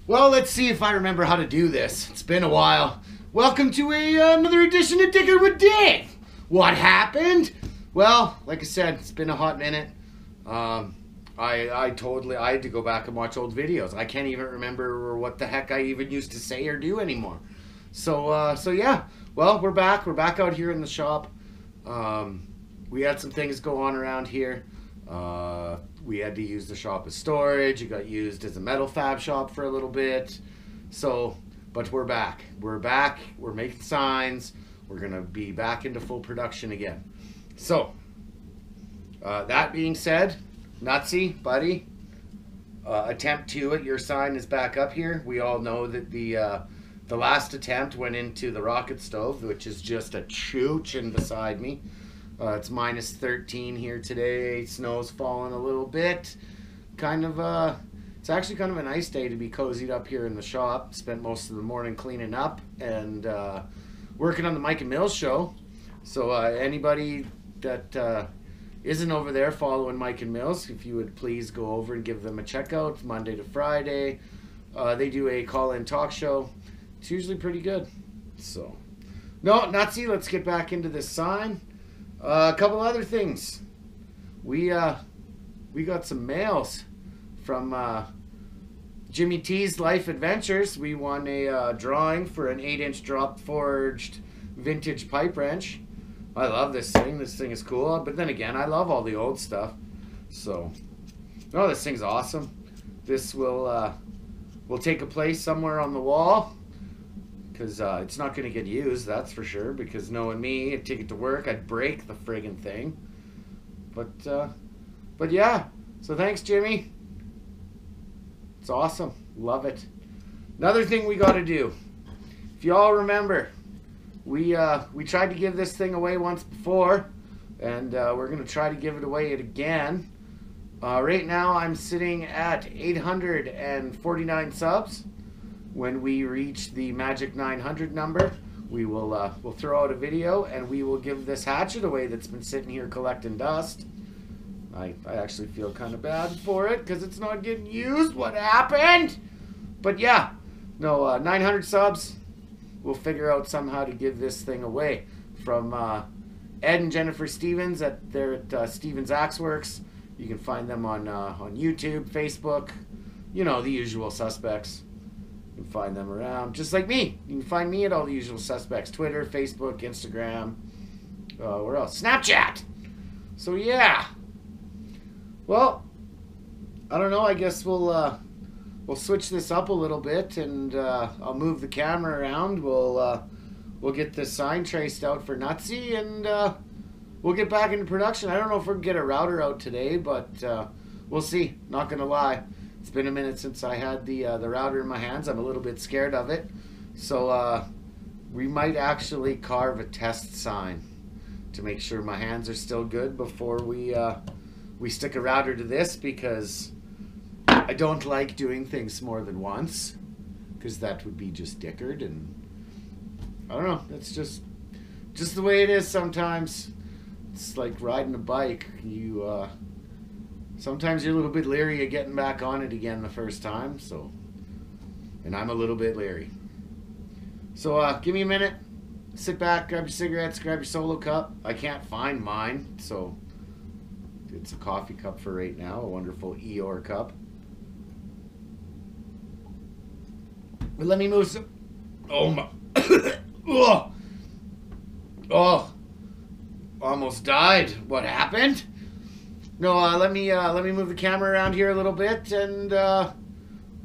Well, let's see if I remember how to do this. It's been a while. Welcome to another edition of Dicker with Dick. What happened? Well, like I said, it's been a hot minute. I had to go back and watch old videos. I can't even remember what the heck I even used to say or do anymore. So yeah. Well, we're back. We're back out here in the shop. We had some things go on around here. We had to use the shop as storage. It got used as a metal fab shop for a little bit. But we're back. We're back. We're making signs. We're going to be back into full production again. So, that being said, Nutsy, buddy, attempt 2 at your sign is back up here. We all know that the last attempt went into the rocket stove, which is just a choochin' beside me. It's minus 13 here today. Snow's falling a little bit. It's actually kind of a nice day to be cozied up here in the shop. Spent most of the morning cleaning up and working on the Mike and Mills show. So anybody that isn't over there following Mike and Mills, if you would please go over and give them a check out. Monday to Friday. They do a call-in talk show. It's usually pretty good. So, no, Nutsy, let's get back into this sign. A couple other things. We got some mails from Jimmy T's Life Adventures. We won a drawing for an 8-inch drop forged vintage pipe wrench. I love this thing. This thing is cool. But then again, I love all the old stuff. So, no, this thing's awesome. This will take a place somewhere on the wall. Because it's not going to get used, that's for sure. Because knowing me, I'd take it to work, I'd break the friggin' thing. But yeah. So thanks, Jimmy. It's awesome. Love it. Another thing we got to do. If you all remember, we tried to give this thing away once before, and we're going to try to give it away again. Right now, I'm sitting at 849 subs. When we reach the magic 900 number, we'll throw out a video and we will give this hatchet away that's been sitting here collecting dust. I actually feel kind of bad for it because it's not getting used. What happened? But yeah, no, 900 subs. We'll figure out somehow to give this thing away from Ed and Jennifer Stevens at Stevens Axe Works. You can find them on YouTube, Facebook, you know, the usual suspects. You can find them around, just like me. You can find me at all the usual suspects. Twitter, Facebook, Instagram, where else? Snapchat! So yeah. Well, I don't know, I guess we'll switch this up a little bit, and I'll move the camera around. We'll get this sign traced out for Nutsy, and we'll get back into production. I don't know if we can get a router out today, but we'll see. Not gonna lie. It's been a minute since I had the router in my hands. I'm a little bit scared of it. So we might actually carve a test sign to make sure my hands are still good before we stick a router to this, because I don't like doing things more than once, because that would be just dickered, and I don't know. It's just the way it is sometimes. It's like riding a bike. Sometimes you're a little bit leery of getting back on it again the first time, so, and I'm a little bit leery. So give me a minute, sit back, grab your cigarettes, grab your solo cup. I can't find mine, so it's a coffee cup for right now, a wonderful Eeyore cup. But let me move some, oh my, oh, almost died. What happened? No, let me move the camera around here a little bit, and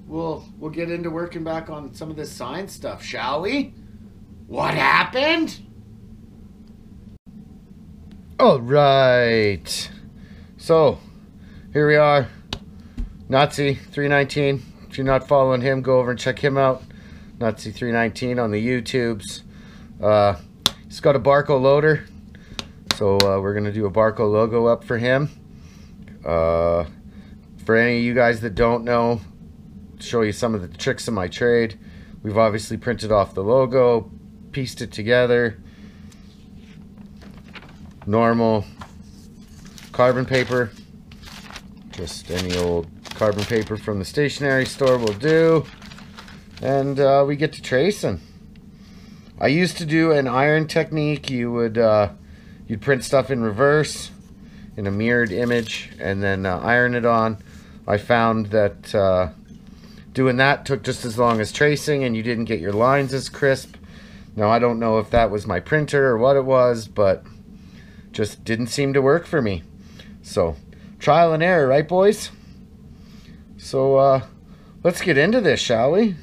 we'll get into working back on some of this science stuff, shall we? What happened? All right. So, here we are. Nutsy 319. If you're not following him, go over and check him out. Nutsy 319 on the YouTubes. He's got a Barco loader, so we're gonna do a Barco logo up for him. For any of you guys that don't know, show you some of the tricks of my trade. We've obviously printed off the logo, pieced it together, normal carbon paper, just any old carbon paper from the stationery store will do. and we get to tracing. I used to do an iron technique. You would you'd print stuff in reverse in a mirrored image and then iron it on. I found that doing that took just as long as tracing, and you didn't get your lines as crisp. Now I don't know if that was my printer or what it was, but just didn't seem to work for me. So trial and error, right boys? So let's get into this, shall we?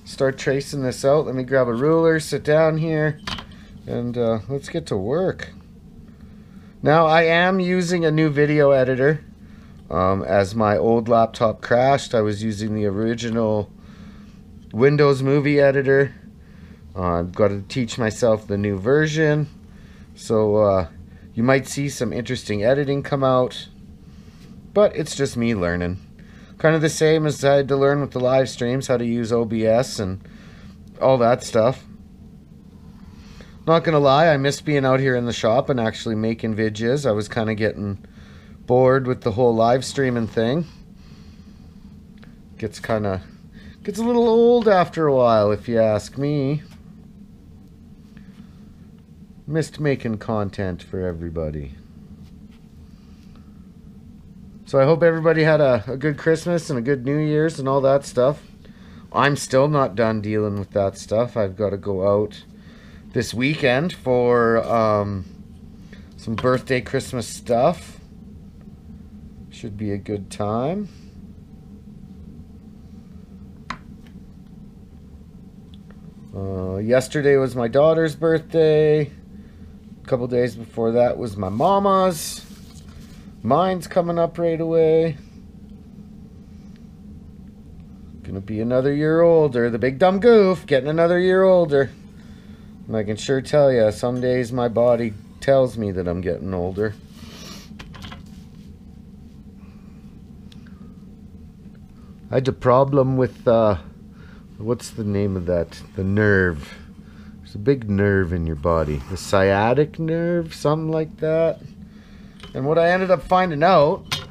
Start tracing this out. Let me grab a ruler, sit down here, and let's get to work. Now I am using a new video editor. As my old laptop crashed, I was using the original Windows Movie Editor. I've got to teach myself the new version. So you might see some interesting editing come out. But it's just me learning. Kind of the same as I had to learn with the live streams, how to use OBS and all that stuff. Not gonna lie, I missed being out here in the shop and actually making VIDJAS. I was kind of getting bored with the whole live streaming thing. Gets a little old after a while, if you ask me. Missed making content for everybody. So I hope everybody had a good Christmas and a good New Year's and all that stuff. I'm still not done dealing with that stuff. I've got to go out this weekend for some birthday Christmas stuff. Should be a good time. Yesterday was my daughter's birthday. A couple days before that was my mama's. Mine's coming up right away. Gonna be another year older. The big dumb goof, getting another year older. And I can sure tell you, some days my body tells me that I'm getting older. I had a problem with, what's the name of that? The nerve. There's a big nerve in your body. The sciatic nerve, something like that. And what I ended up finding out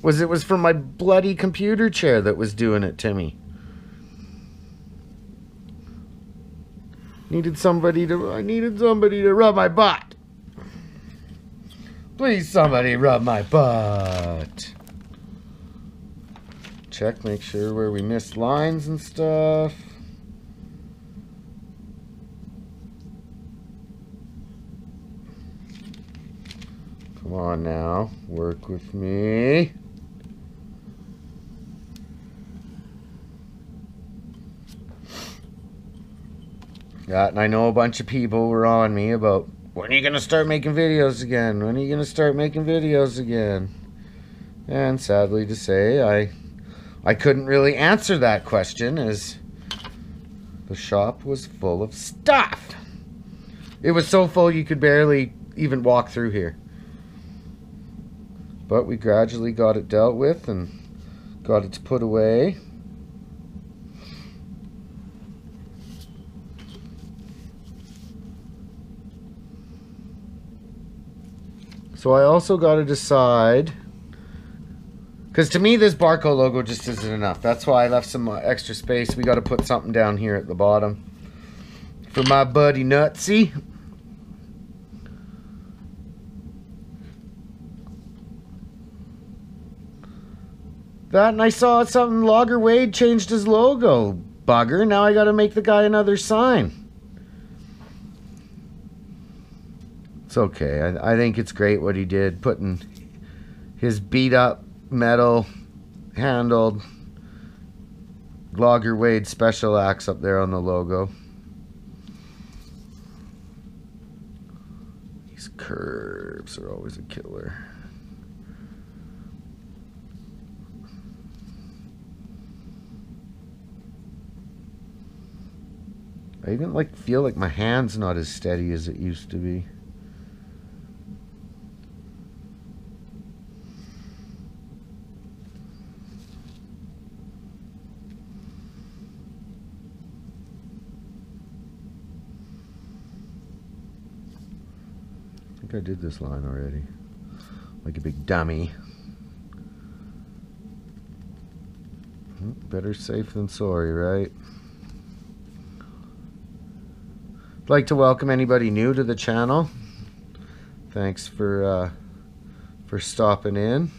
was it was from my bloody computer chair that was doing it to me. I needed somebody to rub my butt. Please, somebody rub my butt. Check, make sure where we missed lines and stuff. Come on now, work with me. Yeah, and I know a bunch of people were on me about, when are you going to start making videos again? When are you going to start making videos again? And sadly to say, I couldn't really answer that question as the shop was full of stuff. It was so full you could barely even walk through here. But we gradually got it dealt with and got it put away. So I also got to decide, because to me this barcode logo just isn't enough. That's why I left some extra space. We got to put something down here at the bottom for my buddy Nutsy. That, and I saw something, Logger Wade changed his logo. Bugger, now I gotta make the guy another sign. It's okay, I think it's great what he did, putting his beat up metal handled Logger Wade special axe up there on the logo. These curves are always a killer. I even feel like my hand's not as steady as it used to be. I think I did this line already. Like a big dummy. Better safe than sorry, right? I'd like to welcome anybody new to the channel. Thanks for stopping in,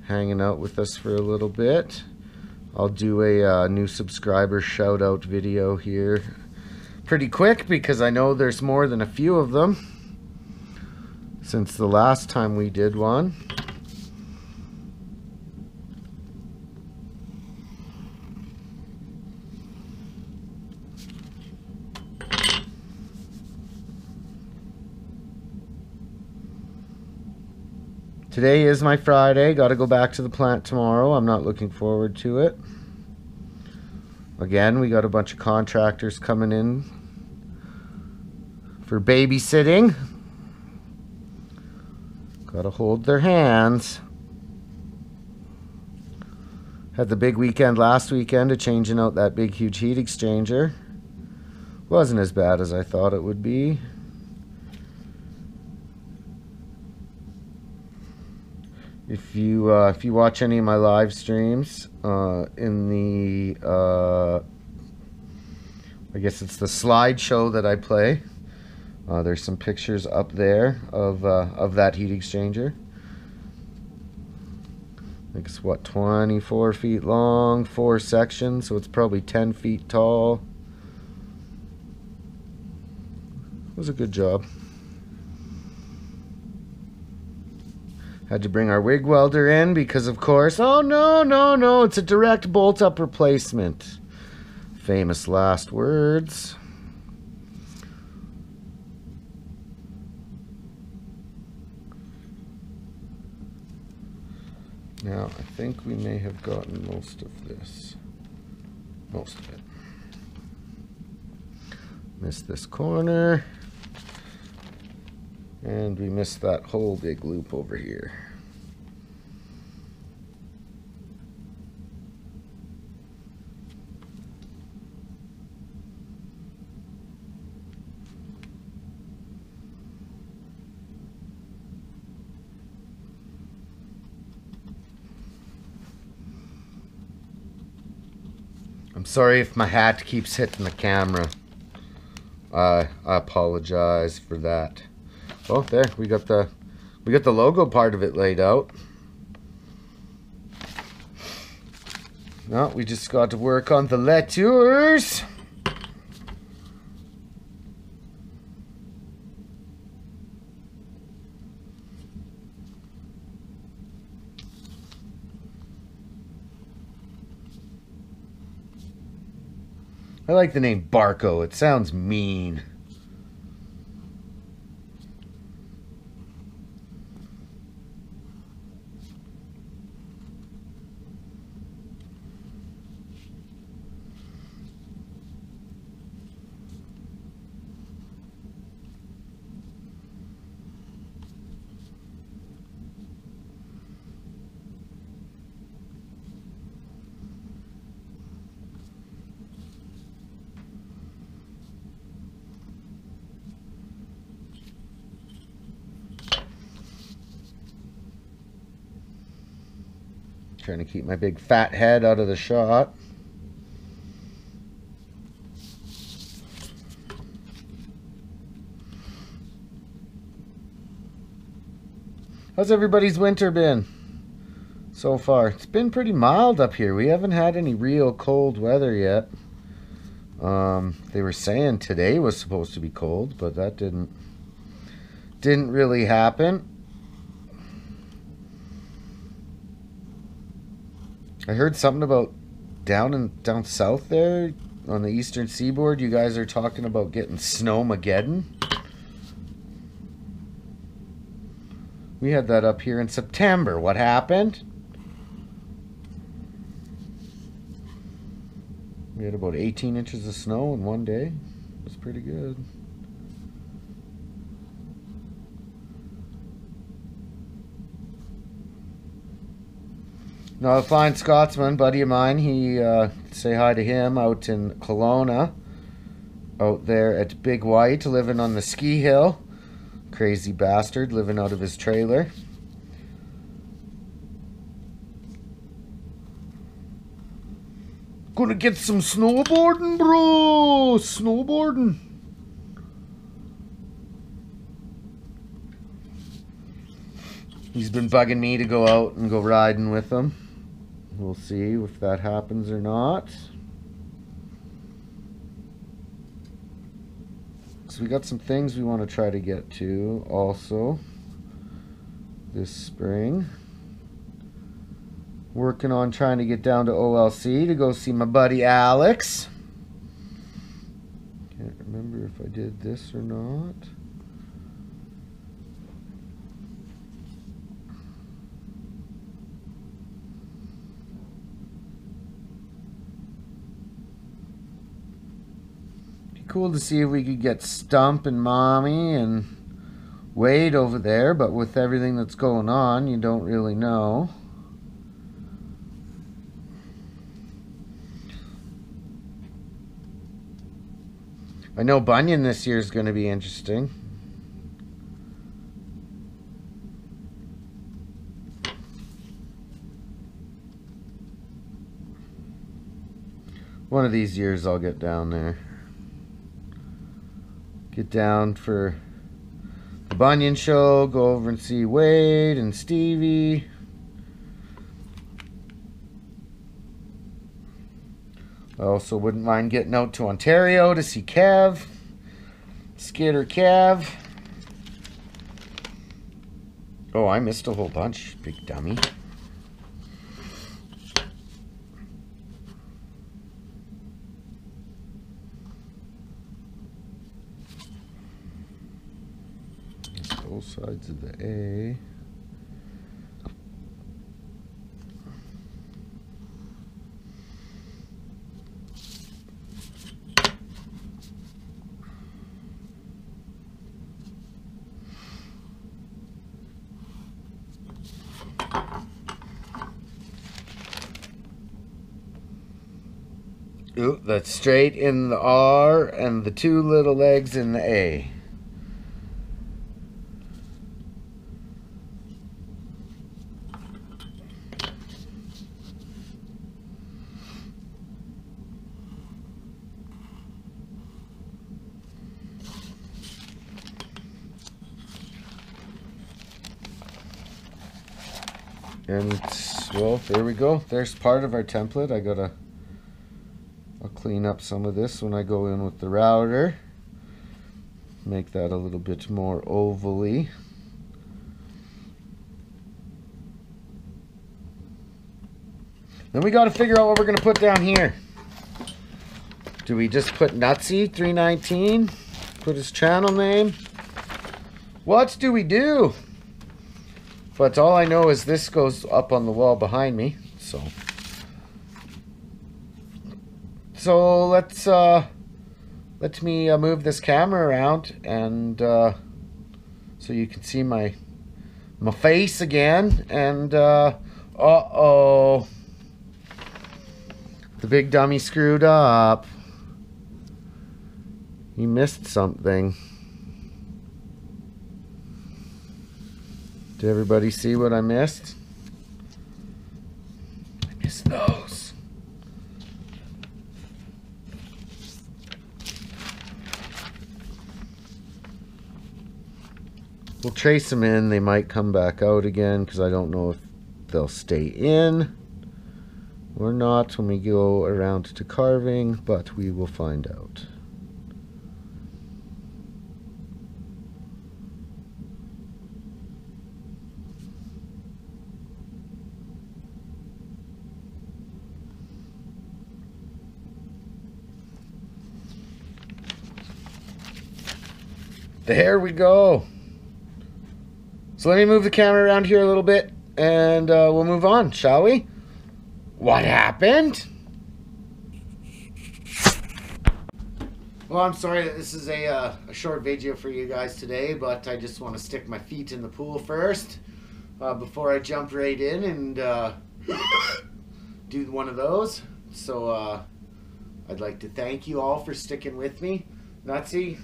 hanging out with us for a little bit. I'll do a new subscriber shout out video here pretty quick because I know there's more than a few of them since the last time we did one. Today is my Friday. Got to go back to the plant tomorrow. I'm not looking forward to it. Again, we got a bunch of contractors coming in for babysitting. Got to hold their hands. Had the big weekend last weekend of changing out that big huge heat exchanger. Wasn't as bad as I thought it would be. If you watch any of my live streams in the I guess it's the slideshow that I play, there's some pictures up there of that heat exchanger. I think it's what, 24 feet long, 4 sections, so it's probably 10 feet tall. It was a good job. Had to bring our wig welder in because, of course, oh no, it's a direct bolt-up replacement. Famous last words. Now, I think we may have gotten most of this. Most of it. Missed this corner. And we missed that whole big loop over here. I'm sorry if my hat keeps hitting the camera. I apologize for that. Oh, there we got the logo part of it laid out. Now we just got to work on the letters. I like the name Barco. It sounds mean. Trying to keep my big fat head out of the shot. How's everybody's winter been so far? It's been pretty mild up here. We haven't had any real cold weather yet. They were saying today was supposed to be cold, but that didn't really happen. I heard something about down south there on the eastern seaboard. You guys are talking about getting snowmageddon. We had that up here in September. What happened? We had about 18 inches of snow in one day. It was pretty good. Now, a fine Scotsman, buddy of mine, he, say hi to him out in Kelowna, out there at Big White, living on the ski hill. Crazy bastard, living out of his trailer. Gonna get some snowboarding, bro! Snowboarding. He's been bugging me to go out and go riding with him. We'll see if that happens or not. So we got some things we want to try to get to also this spring. Working on trying to get down to OLC to go see my buddy Alex. Can't remember if I did this or not. Be cool to see if we could get Stump and Mommy and Wade over there, but with everything that's going on, you don't really know. I know Bunyan this year is going to be interesting. One of these years I'll get down there. Get down for the Bunyan show, go over and see Wade and Stevie. I also wouldn't mind getting out to Ontario to see Kev, Skitter Kev. Oh, I missed a whole bunch, big dummy. Both sides of the A. Ooh, that's straight in the R and the two little legs in the A. And, well, there we go. There's part of our template. I'll clean up some of this when I go in with the router. Make that a little bit more ovally. Then we got to figure out what we're going to put down here. Do we just put Nutsy 319? Put his channel name? What do we do? But all I know is this goes up on the wall behind me. So let's let me move this camera around and so you can see my face again. And uh-oh, the big dummy screwed up. He missed something. Did everybody see what I missed? I missed those. We'll trace them in. They might come back out again because I don't know if they'll stay in or not when we go around to carving, but we will find out. There we go. So let me move the camera around here a little bit and we'll move on, shall we? What happened? Well, I'm sorry that this is a short video for you guys today, but I just want to stick my feet in the pool first before I jump right in and do one of those. So I'd like to thank you all for sticking with me. Nutsy,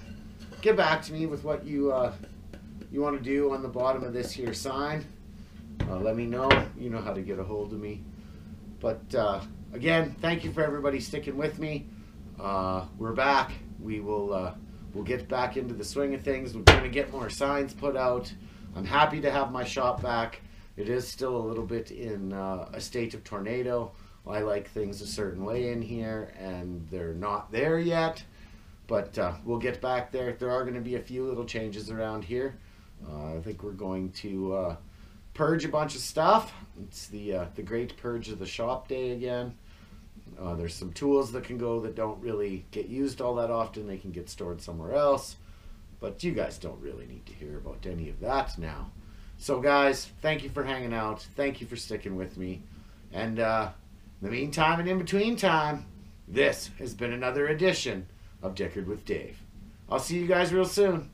get back to me with what you want to do on the bottom of this here sign. Let me know. You know how to get a hold of me. But again, thank you for everybody sticking with me. We're back. We'll get back into the swing of things. We're going to get more signs put out. I'm happy to have my shop back. It is still a little bit in a state of tornado. I like things a certain way in here, and they're not there yet. But we'll get back there. There are going to be a few little changes around here. I think we're going to purge a bunch of stuff. It's the great purge of the shop day again. There's some tools that can go that don't really get used all that often. They can get stored somewhere else. But you guys don't really need to hear about any of that now. So guys, thank you for hanging out. Thank you for sticking with me. And in the meantime and in between time, this has been another edition of Dickered with Dave. I'll see you guys real soon.